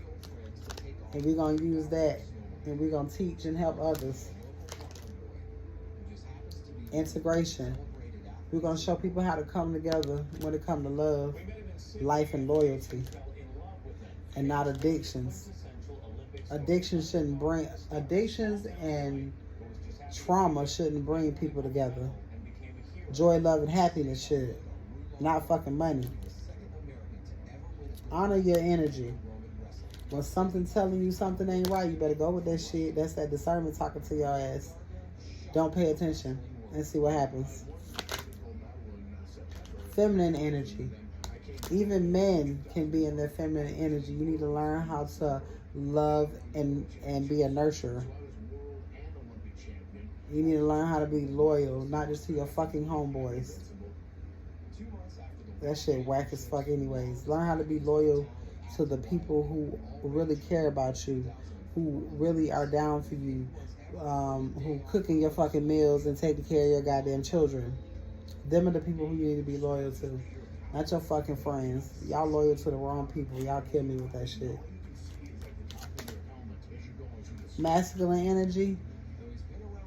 And we gonna use that and we gonna teach and help others. Integration. We're gonna show people how to come together when it comes to love, life, and loyalty. And not addictions. Addictions and trauma shouldn't bring people together. Joy, love, and happiness should. Not fucking money. Honor your energy. When something's telling you something ain't right, you better go with that shit. That's that discernment talking to your ass. Don't pay attention and see what happens. Feminine energy. Even men can be in their feminine energy. You need to learn how to love and be a nurturer. You need to learn how to be loyal, not just to your fucking homeboys. That shit whack as fuck anyways. Learn how to be loyal to the people who really care about you, who really are down for you, who cooking your fucking meals and taking care of your goddamn children. Them are the people who you need to be loyal to. Not your fucking friends. Y'all loyal to the wrong people. Y'all kill me with that shit. Masculine energy.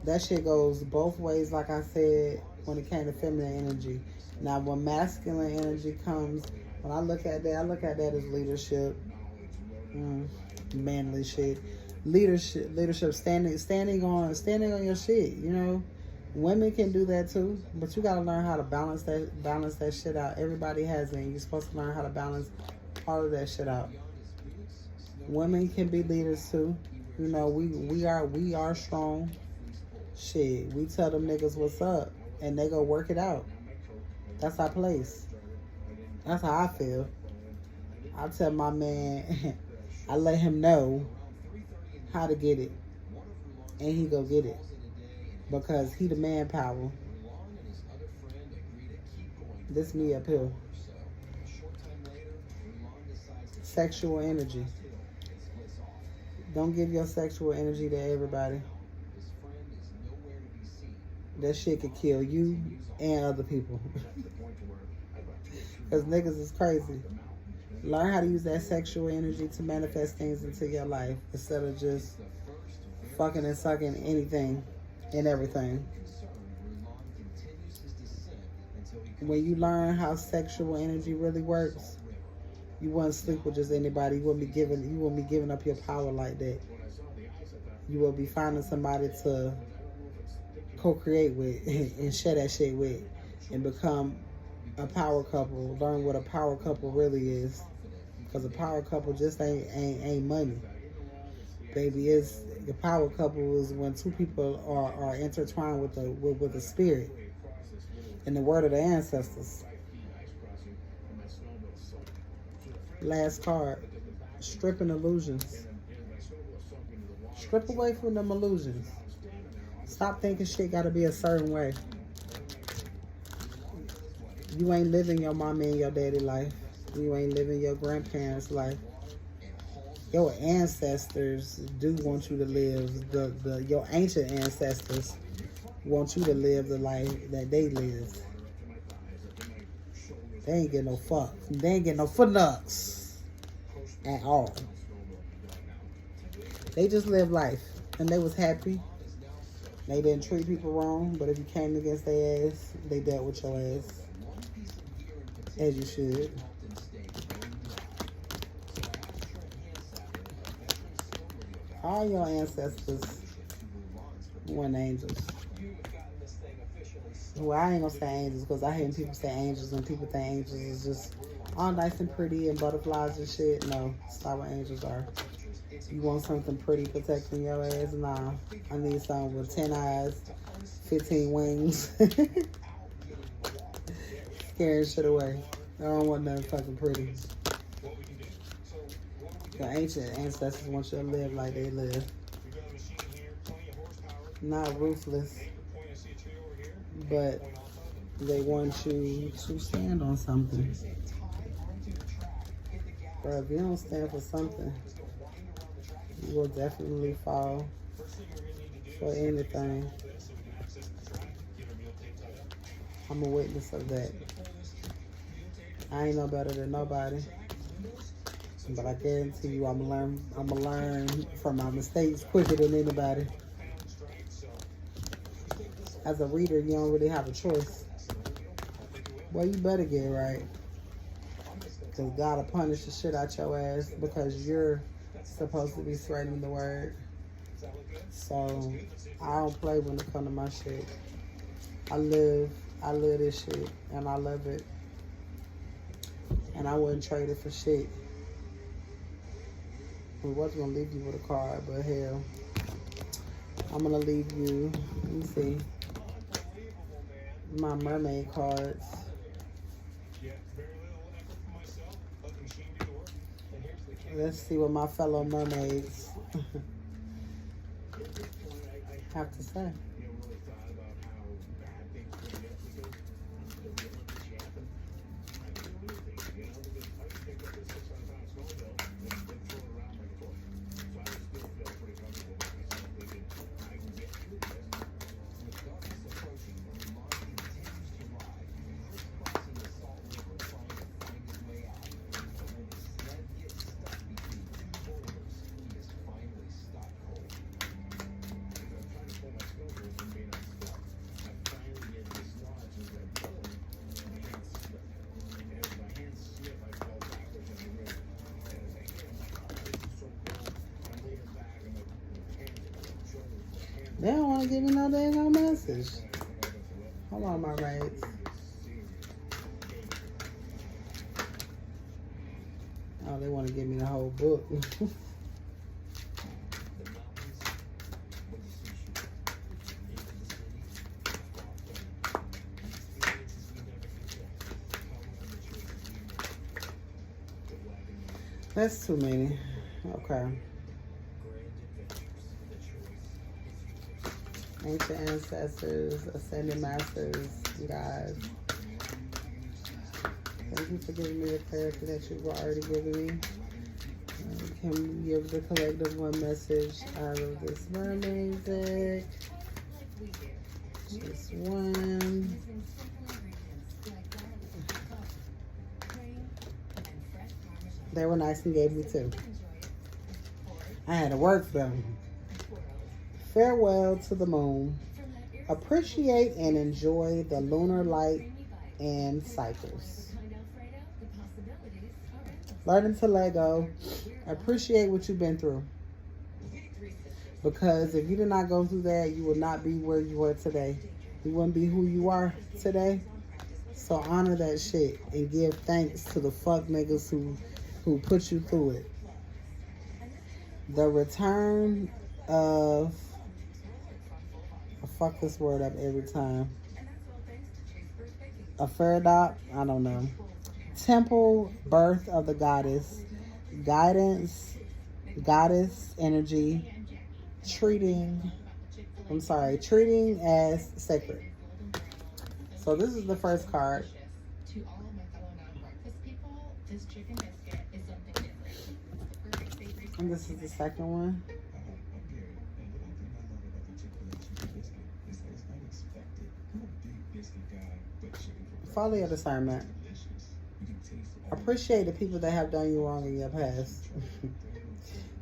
That shit goes both ways, like I said, when it came to feminine energy. Now, when masculine energy comes, when I look at that as leadership. Manly shit. Leadership, standing on your shit, you know. Women can do that too, but you gotta learn how to balance that shit out. Everybody has it, and you're supposed to learn how to balance all of that shit out. Women can be leaders too. You know, we are strong. Shit, we tell them niggas what's up, and they go work it out. That's our place. That's how I feel. I tell my man, I let him know how to get it, and he go get it. Because he the manpower. This me up here. Sexual energy. Don't give your sexual energy to everybody. That shit could kill you and other people. Because niggas is crazy. Learn how to use that sexual energy to manifest things into your life instead of just fucking and sucking anything and everything. When you learn how sexual energy really works, you wouldn't sleep with just anybody. You wouldn't be giving up your power like that. You will be finding somebody to co-create with and share that shit with and become a power couple. Learn what a power couple really is. Because a power couple just ain't money. Baby, the power couple is when two people are intertwined with the spirit and the word of the ancestors. Last card, stripping illusions. Strip away from them illusions. Stop thinking shit gotta be a certain way. You ain't living your mommy and your daddy life. You ain't living your grandparents' life. Your ancestors do want you to live, your ancient ancestors want you to live the life that they lived. They ain't get no fuck. They ain't get no foot nuts at all. They just lived life and they was happy. They didn't treat people wrong, but if you came against their ass, they dealt with your ass. As you should. All your ancestors weren't angels. Well, I ain't gonna say angels because I hate when people say angels and people think angels is just all nice and pretty and butterflies and shit. No, that's not what angels are. You want something pretty protecting your ass? Nah, I need something with 10 eyes, 15 wings. Scaring shit away. I don't want nothing fucking pretty. The ancient ancestors want you to live like they live. Not ruthless, but they want you to stand on something. But if you don't stand for something, you will definitely fall for anything. I'm a witness of that. I ain't no better than nobody. But I guarantee you I'm gonna learn from my mistakes quicker than anybody. As a reader, you don't really have a choice. Well, you better get it right. Because God will punish the shit out your ass because you're supposed to be spreading the word. So I don't play when it comes to my shit. I live this shit and I love it. And I wouldn't trade it for shit. We was gonna leave you with a card, but hell, I'm gonna leave you. Let me see my mermaid cards. Let's see what my fellow mermaids have to say. They don't want to give me no dang message. Hold on, my mermaids. Oh, they want to give me the whole book. That's too many. Okay. Ancient ancestors, ascended masters, guys. Thank you for giving me the clarity that you've already given me. Can we give the collective one message out of this mermaid deck? Just one. They were nice and gave me two. I had to work them. Farewell to the moon. Appreciate and enjoy the lunar light and cycles. Learning to let go. Appreciate what you've been through. Because if you did not go through that, you would not be where you are today. You wouldn't be who you are today. So honor that shit and give thanks to the fuck niggas who put you through it. The return of... I fuck this word up every time. A Faradok? I don't know. Temple, birth of the goddess. Guidance, goddess energy. Treating as sacred. So this is the first card.
To all of my fellow non-breakfast people, this chicken biscuit is something different. The perfect savory.
And this is the second one. Follow your discernment. Appreciate the people that have done you wrong in your past.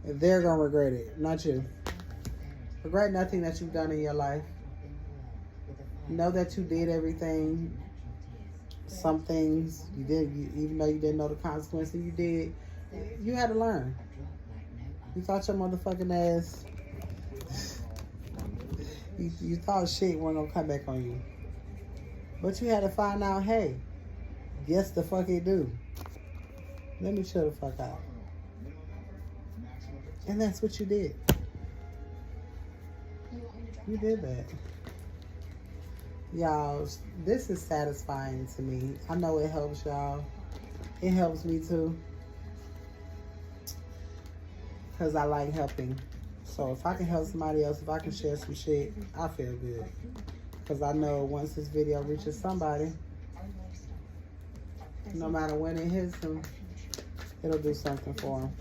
They're going to regret it, not you. Regret nothing that you've done in your life. Know that you did everything. Some things you did, even though you didn't know the consequences, you did. You had to learn. You thought your motherfucking ass, you thought shit wasn't going to come back on you. But you had to find out, hey, yes the fuck it do. Let me chill the fuck out. And that's what you did. You did that. Y'all, this is satisfying to me. I know it helps y'all. It helps me too. Because I like helping. So if I can help somebody else, if I can share some shit, I feel good. Because I know once this video reaches somebody, no matter when it hits them, it'll do something for them.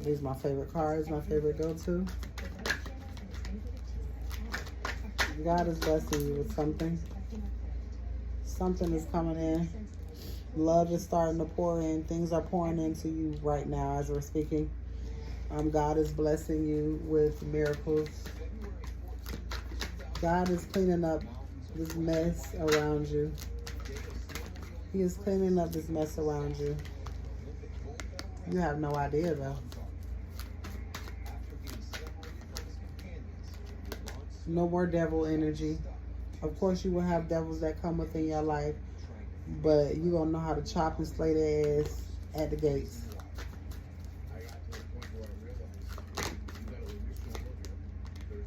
These are my favorite cards, my favorite go-to. God is blessing you with something. Something is coming in. Love is starting to pour in. Things are pouring into you right now as we're speaking. God is blessing you with miracles. God is cleaning up this mess around you. He is cleaning up this mess around you. You have no idea, though. No more devil energy. Of course, you will have devils that come within your life, but you're going to know how to chop and slay their ass at the gates.
I got to the point where I realized when you're still looking, there's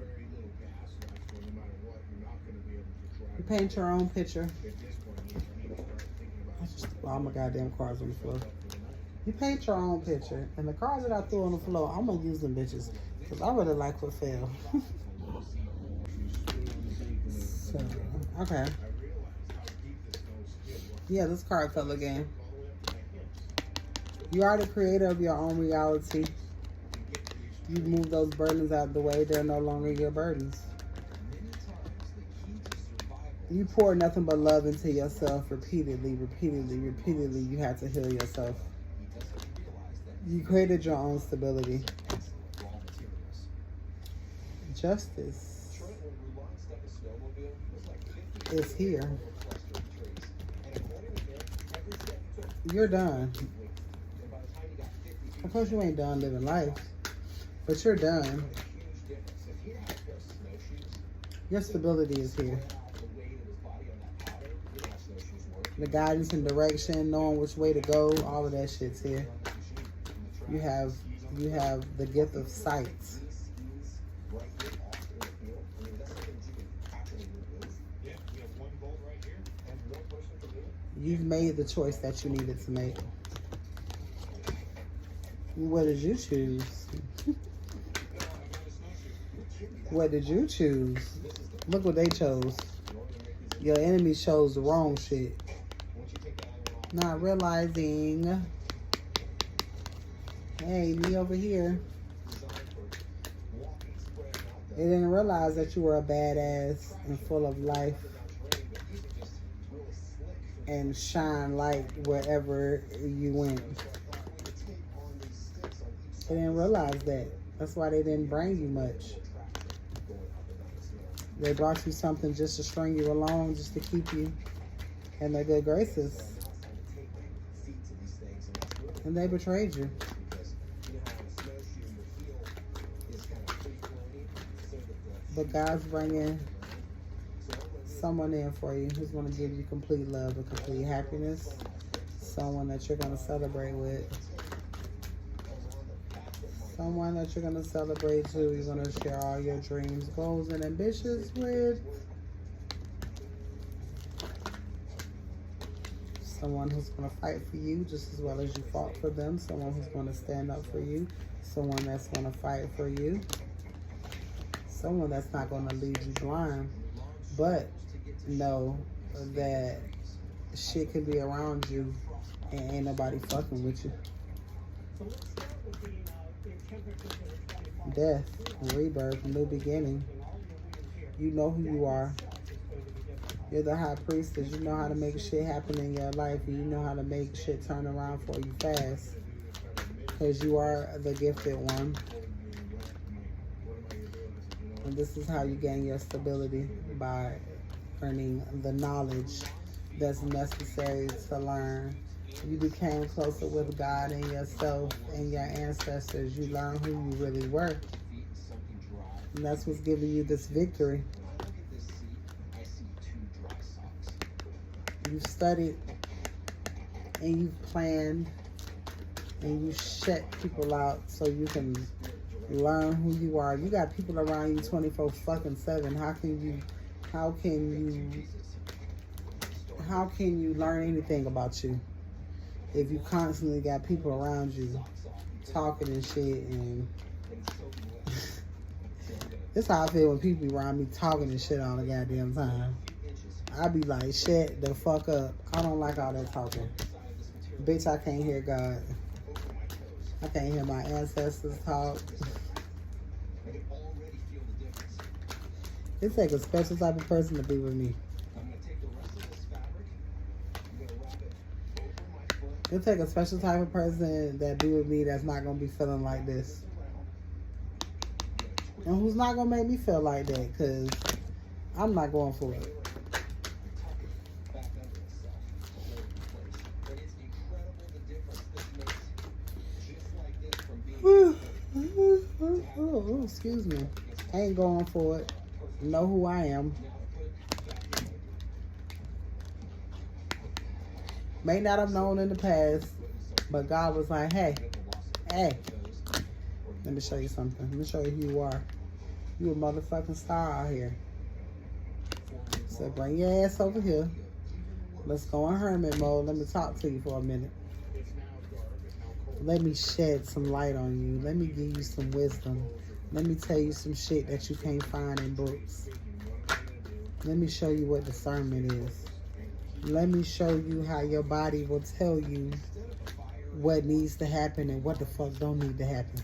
very little gas left, so no matter what, you're not going to be able to drive.
You paint your own picture.
At this point, you need to start thinking about
All my goddamn cars on the floor. You paint your own picture. And the cars that I threw on the floor, I'm going to use them bitches. Because I really like what fell. So, okay. Yeah, this card color game. You are the creator of your own reality. You move those burdens out of the way. They're no longer your burdens. You pour nothing but love into yourself repeatedly. You had to heal yourself. You created your own stability. Justice is here. You're done. Of course you ain't done living life, but you're done. Your stability is here. The guidance and direction, knowing which way to go, all of that shit's here. You have the gift of sight. You've made the choice that you needed to make. What did you choose? What did you choose? Look what they chose. Your enemy chose the wrong shit. Not realizing, hey, me over here. They didn't realize that you were a badass and full of life and shine light wherever you went. They didn't realize that. That's why they didn't bring you much. They brought you something just to string you along, just to keep you in their good graces. And they betrayed you. But God's bringing someone in for you who's going to give you complete love and complete happiness. Someone that you're going to celebrate with. Someone that you're going to celebrate too. You're going to share all your dreams, goals, and ambitions with. Someone who's going to fight for you just as well as you fought for them. Someone who's going to stand up for you. Someone that's going to fight for you. Someone that's not going to leave you blind. But know that shit can be around you and ain't nobody fucking with you. Death, rebirth, new beginning. You know who you are. You're the high priestess. You know how to make shit happen in your life. And you know how to make shit turn around for you fast. Because you are the gifted one. And this is how you gain your stability, by earning the knowledge that's necessary to learn. You became closer with God and yourself and your ancestors. You learned who you really were. And that's what's giving you this victory. You've studied and you've planned and you shut people out so you can learn who you are. You got people around you 24/7. How can you learn anything about you if you constantly got people around you talking and shit? And this how I feel when people be around me talking and shit all the goddamn time. I be like, shut the fuck up. I don't like all that talking. Bitch, I can't hear God. I can't hear my ancestors talk. It takes a special type of person to be with me.
I'm gonna take the rest of this fabric. I'm gonna wrap it over my foot.
It takes a special type of person that be with me that's not gonna be feeling like this. And who's not gonna make me feel like that, because I'm not going for it.
Back under itself, hold it in place. But it's incredible the difference this makes. Just like this from being
Oh, excuse me. I ain't going for it. Know who I am. May not have known in the past, but God was like, hey, let me show you something. Let me show you who you are. You a motherfucking star out here. So bring your ass over here. Let's go in hermit mode. Let me talk to you for a minute. Let me shed some light on you. Let me give you some wisdom. Let me tell you some shit that you can't find in books. Let me show you what discernment is. Let me show you how your body will tell you what needs to happen and what the fuck don't need to happen.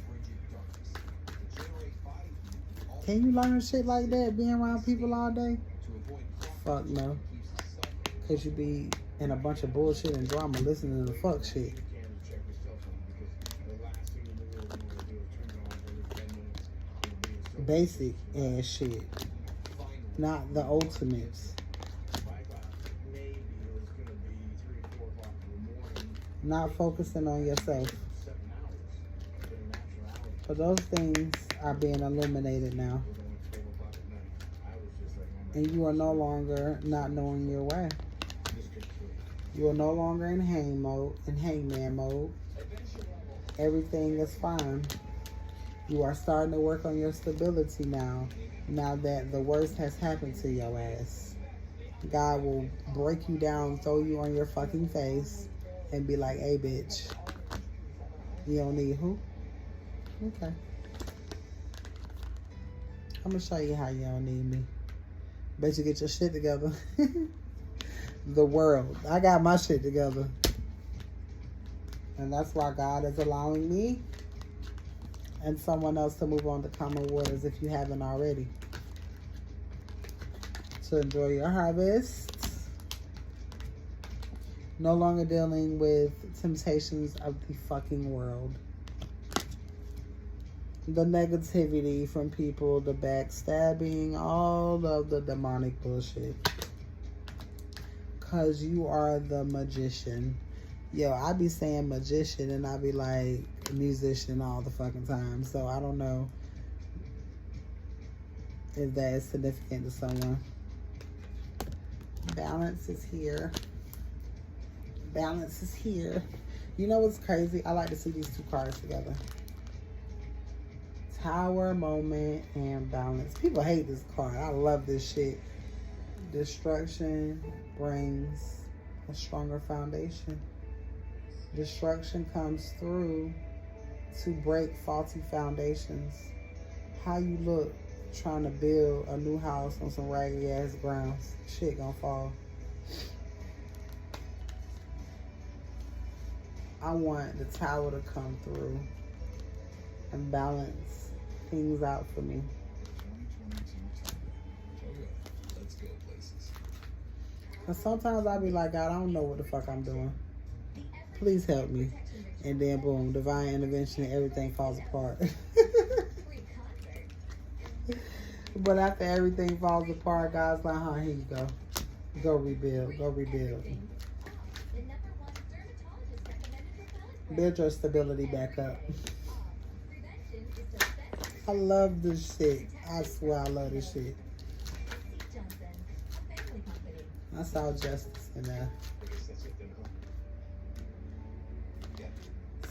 Can you learn shit like that being around people all day? Fuck no. Cause you be in a bunch of bullshit and drama listening to the fuck shit. Basic ass shit. Not the ultimates. Not focusing on yourself. But those things are being illuminated now. And you are no longer not knowing your way. You are no longer in hangman mode. Everything is fine. You are starting to work on your stability now. Now that the worst has happened to your ass. God will break you down, throw you on your fucking face, and be like, hey, bitch. You don't need who? Okay. I'm going to show you how you don't need me. Bet you get your shit together. The world. I got my shit together. And that's why God is allowing me and someone else to move on to common waters if you haven't already. To enjoy your harvest. No longer dealing with temptations of the fucking world. The negativity from people, the backstabbing, all of the demonic bullshit. Because you are the magician. Yo, I be saying magician and I be like musician all the fucking time. So I don't know if that is significant to someone. Balance is here. Balance is here. You know what's crazy? I like to see these two cards together. Tower, moment, and balance. People hate this card. I love this shit. Destruction brings a stronger foundation. Destruction comes through to break faulty foundations. How you look trying to build a new house on some raggedy ass grounds. Shit gonna fall. I want the tower to come through and balance things out for me.
Let's go places.
Cause sometimes I be like, God, I don't know what the fuck I'm doing. Please help me. And then boom, divine intervention and everything falls apart. But after everything falls apart, God's like, here you go. Go rebuild. Go rebuild. Build your stability back up. I love this shit. I swear I love this shit. I saw justice in there.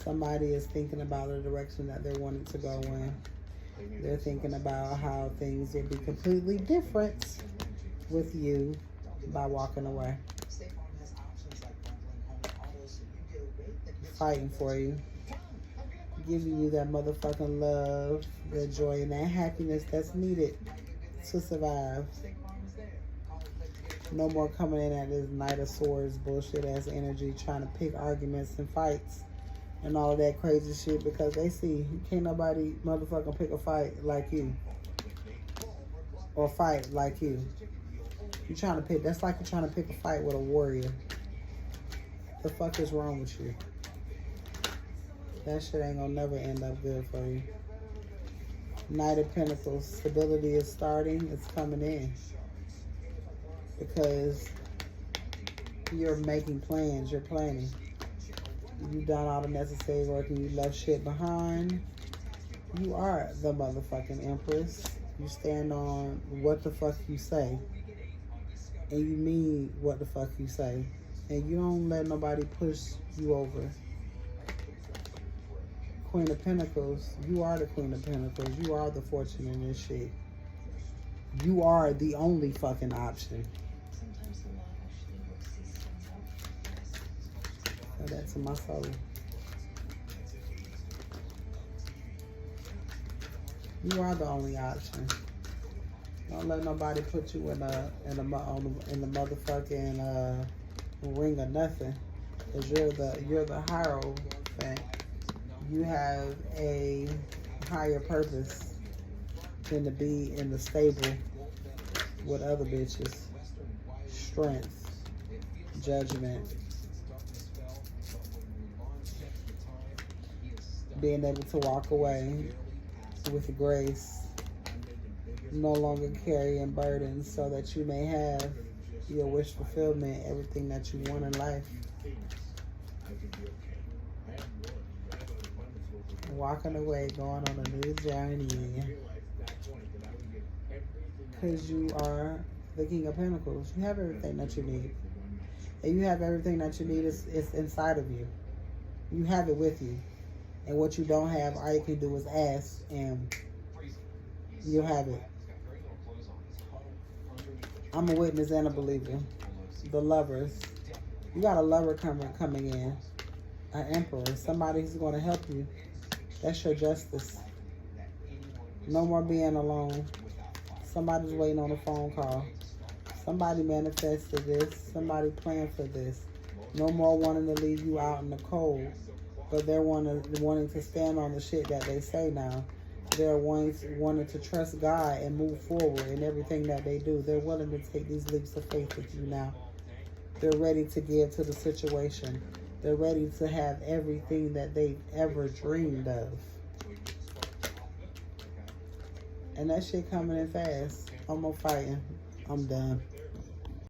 Somebody is thinking about the direction that they're wanting to go in. They're thinking about how things will be completely different with you by walking away. Fighting for you. Giving you that motherfucking love, that joy, and that happiness that's needed to survive. No more coming in at this Knight of Swords bullshit ass energy, trying to pick arguments and fights and all of that crazy shit, because they see can't nobody motherfucking pick a fight like you. or fight like you. You trying to pick, that's like you're trying to pick a fight with a warrior. The fuck is wrong with you? That shit ain't gonna never end up good for you. Knight of Pentacles, stability is starting, it's coming in. Because you're making plans, you're planning. You've done all the necessary work and you left shit behind. You are the motherfucking Empress. You stand on what the fuck you say. And you mean what the fuck you say. And you don't let nobody push you over. Queen of Pentacles, you are the Queen of Pentacles. You are the fortune in this shit. You are the only fucking option. Say that to my soul. You are the only option. Don't let nobody put you in the motherfucking ring of nothing. Cause you're the Hierophant. You have a higher purpose than to be in the stable with other bitches. Strength, judgment, being able to walk away with grace, no longer carrying burdens so that you may have your wish fulfillment, everything that you want in life. Walking away, going on a new journey. Because you are the King of Pentacles. You have everything that you need. And you have everything that you need is inside of you. You have it with you. And what you don't have, all you can do is ask and you'll have it. I'm a witness and a believer. The Lovers. You got a lover coming in. An Emperor. Somebody who's going to help you. That's your justice. No more being alone. Somebody's waiting on a phone call. Somebody manifested this. Somebody planned for this. No more wanting to leave you out in the cold. But they're wanting to stand on the shit that they say now. They're wanting to trust God and move forward in everything that they do. They're willing to take these leaps of faith with you now. They're ready to give to the situation. They're ready to have everything that they've ever dreamed of. And that shit coming in fast. I'm fighting. I'm done.